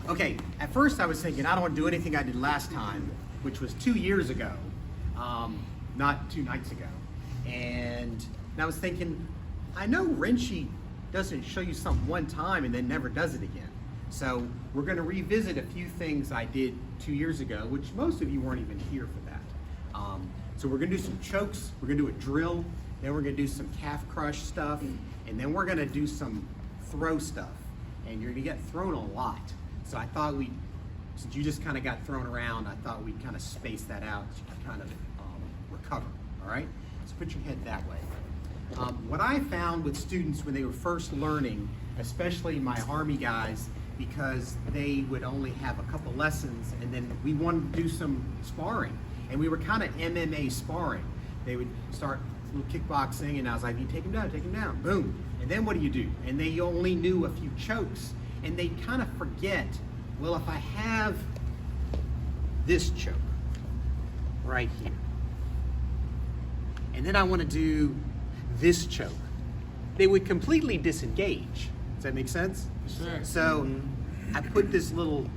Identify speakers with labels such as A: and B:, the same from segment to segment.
A: Okay, at first I was thinking I don't want to do anything I did last time, which was 2 years ago, not 2 nights ago. And I was thinking, I know Renshi doesn't show you something one time and then never does it again. So we're going to revisit a few things I did 2 years ago, which most of you weren't even here for that. So we're going to do some chokes, we're going to do a drill, then we're going to do some calf crush stuff, and then we're going to do some throw stuff. And you're going to get thrown a lot. So I thought since you just kind of got thrown around, I thought we'd kind of space that out so you can kind of recover, all right? So put your head that way. What I found with students when they were first learning, especially my Army guys, because they would only have a couple lessons and then we wanted to do some sparring. And we were kind of MMA sparring. They would start little kickboxing and I was like, you take him down, boom. And then what do? And they only knew a few chokes. And they kind of forget, well, if I have this choke right here, and then I want to do this choke, they would completely disengage. Does that make sense?
B: Sure.
A: So I put this little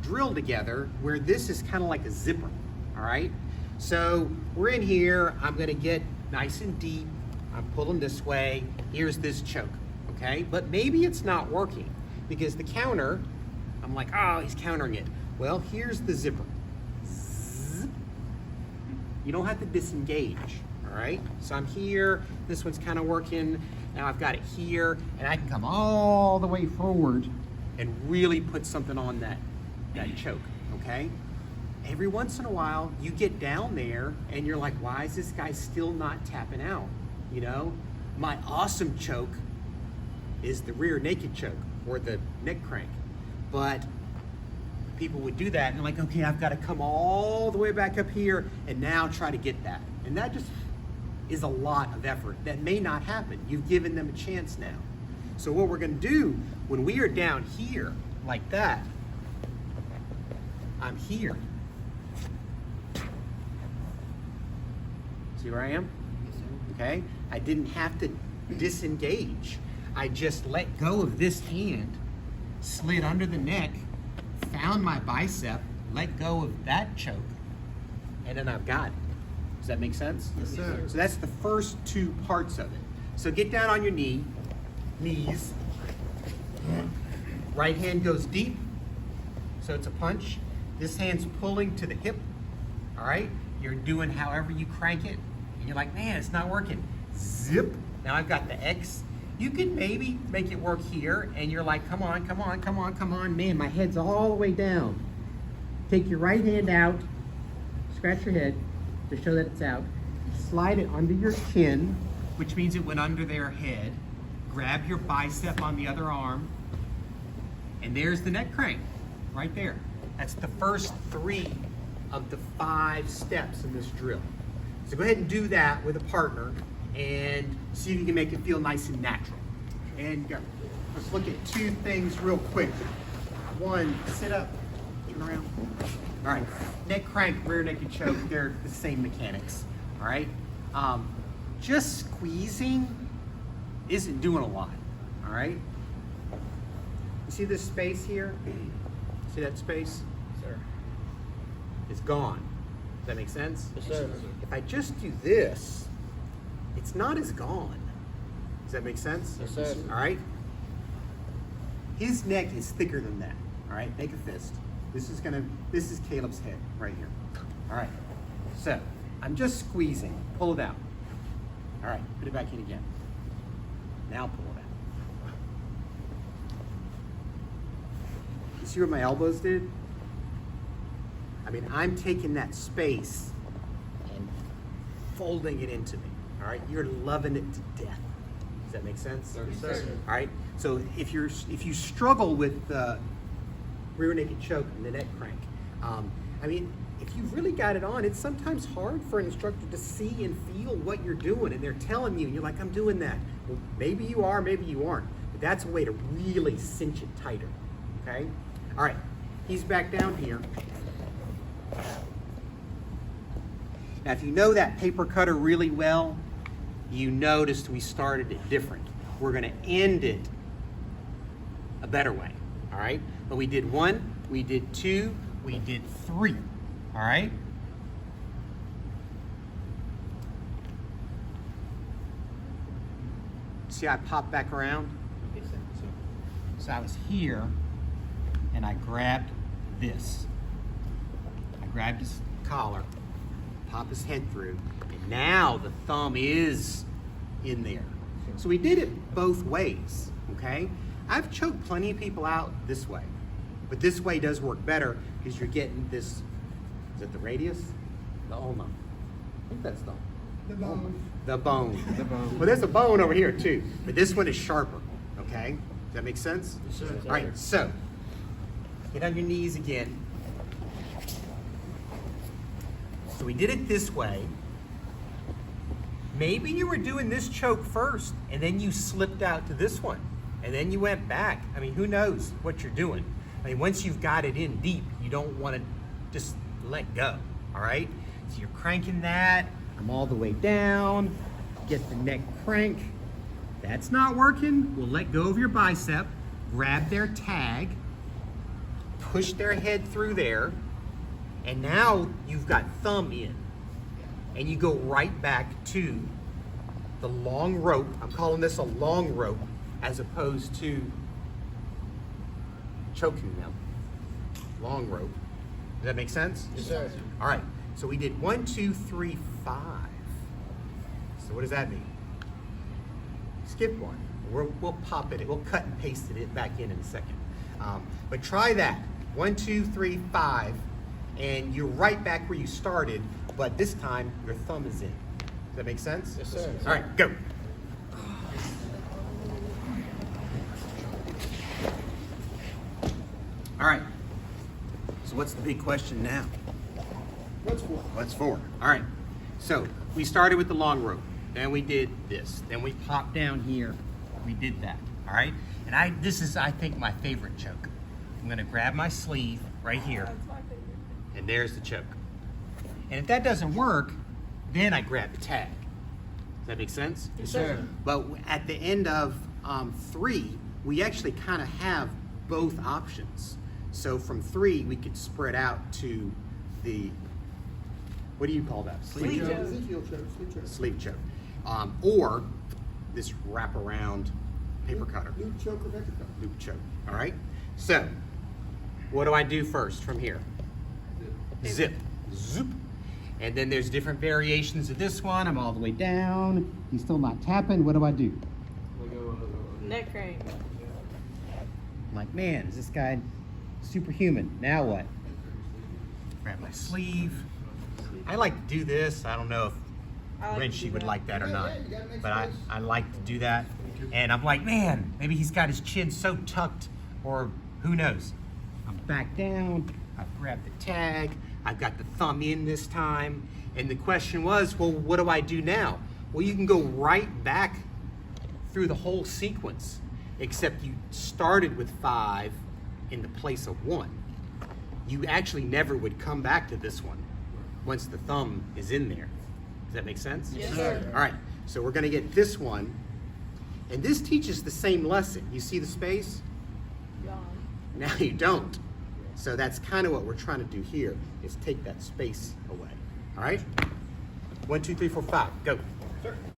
A: drill together where this is kind of like a zipper, all right? So we're in here, I'm going to get nice and deep, I'm pulling this way, here's this choke, okay? But maybe it's not working. Because the counter, I'm like, oh, he's countering it. Well, here's the zipper. Zip. You don't have to disengage, all right? So I'm here, this one's kind of working. Now I've got it here, and I can come all the way forward and really put something on that choke, okay? Every once in a while, you get down there, and you're like, why is this guy still not tapping out, you know? My awesome choke is the rear naked choke, or the neck crank. But people would do that and they're like, okay, I've got to come all the way back up here and now try to get that. And that just is a lot of effort. That may not happen. You've given them a chance now. So what we're going to do when we are down here like that, I'm here. See where I am? Okay? I didn't have to disengage. I just let go of this hand, slid under the neck, found my bicep, let go of that choke, and then I've got it. Does that make sense?
B: Yes, sir.
A: So that's the first 2 parts of it. So get down on your knees. Right hand goes deep, so it's a punch. This hand's pulling to the hip, all right? You're doing however you crank it, and you're like, man, it's not working. Zip. Now I've got the X. You could maybe make it work here, and you're like, come on. Man, my head's all the way down. Take your right hand out, scratch your head to show that it's out. Slide it under your chin, which means it went under their head. Grab your bicep on the other arm, and there's the neck crank, right there. That's the first 3 of the 5 steps in this drill. So go ahead and do that with a partner, and see if you can make it feel nice and natural. And go. Let's look at 2 things real quick. 1, sit up, turn around. All right, neck crank, rear naked choke, they're the same mechanics, all right? Just squeezing isn't doing a lot, all right? You see this space here? See that space?
B: Sir.
A: It's gone. Does that make sense?
B: Yes, sir.
A: If I just do this, it's not as gone. Does that make sense?
B: Yes, sir.
A: All right? His neck is thicker than that. All right? Make a fist. This is Caleb's head right here. All right. So, I'm just squeezing. Pull it out. All right. Put it back in again. Now pull it out. You see what my elbows did? I mean, I'm taking that space and folding it into me. All right, you're loving it to death. Does that make sense?
B: Yes, sir.
A: All right. So if you struggle with the rear naked choke and the neck crank, I mean, if you've really got it on, it's sometimes hard for an instructor to see and feel what you're doing, and they're telling you, and you're like, I'm doing that. Well, maybe you are, maybe you aren't. But that's a way to really cinch it tighter. Okay. All right. He's back down here. Now, if you know that paper cutter really well, you noticed we started it different. We're going to end it a better way, all right? But we did 1, we did 2, we did 3, all right? See how I popped back around? So I was here, and I grabbed this. I grabbed his collar, pop his head through, and now the thumb is in there. So we did it both ways, okay? I've choked plenty of people out this way, but this way does work better because you're getting this, is it the radius? The ulna. I think that's the bone. The bone. The bone. Well, there's a bone over here too, but this one is sharper, okay? Does that make sense?
B: Yes, sir.
A: All right, so get on your knees again. So we did it this way. Maybe you were doing this choke first and then you slipped out to this one and then you went back. I mean, who knows what you're doing? I mean, once you've got it in deep, you don't want to just let go, all right? So you're cranking that. I'm all the way down. Get the neck crank. That's not working. We'll let go of your bicep, grab their tag, push their head through there, and now you've got thumb in. And you go right back to the long rope. I'm calling this a long rope as opposed to choking them. Long rope. Does that make sense?
B: Yes, sir.
A: All right. So we did 1, 2, 3, 5. So what does that mean? Skip one. We'll pop it. We'll cut and paste it back in a second. But try that. 1, 2, 3, 5. And you're right back where you started, but this time your thumb is in. Does that make sense?
B: Yes, sir.
A: All right, go. All right. So what's the big question now? What's for? All right. So we started with the long rope. Then we did this. Then we popped down here. We did that. All right. And this is, I think, my favorite choke. I'm going to grab my sleeve right here. And there's the choke. And if that doesn't work, then I grab the tag. Does that make sense?
B: Yes, sir.
A: But at the end of 3, we actually kind of have both options. So from 3, we could spread out to the, what do you call that?
B: Sleeve
C: choke.
A: Sleeve choke. Or this wraparound paper cutter.
C: Loop choke or vector cutter.
A: Loop choke. All right? So, what do I do first from here? Zip. Zoop. And then there's different variations of this one. I'm all the way down. He's still not tapping. What do I do?
D: Neck crank.
A: I'm like, man, is this guy superhuman? Now what? Grab my sleeve. I like to do this. I don't know if Renshi would like that or not. But I like to do that. And I'm like, man, maybe he's got his chin so tucked, or who knows. I'm back down. I've grabbed the tag. I've got the thumb in this time. And the question was, well, what do I do now? Well, you can go right back through the whole sequence, except you started with 5 in the place of 1. You actually never would come back to this one once the thumb is in there. Does that make sense?
D: Yes, sir.
A: All right, so we're gonna get this one, and this teaches the same lesson. You see the space?
D: Gone.
A: Now you don't. So that's kind of what we're trying to do here, is take that space away. All right? 1, 2, 3, 4, 5, go.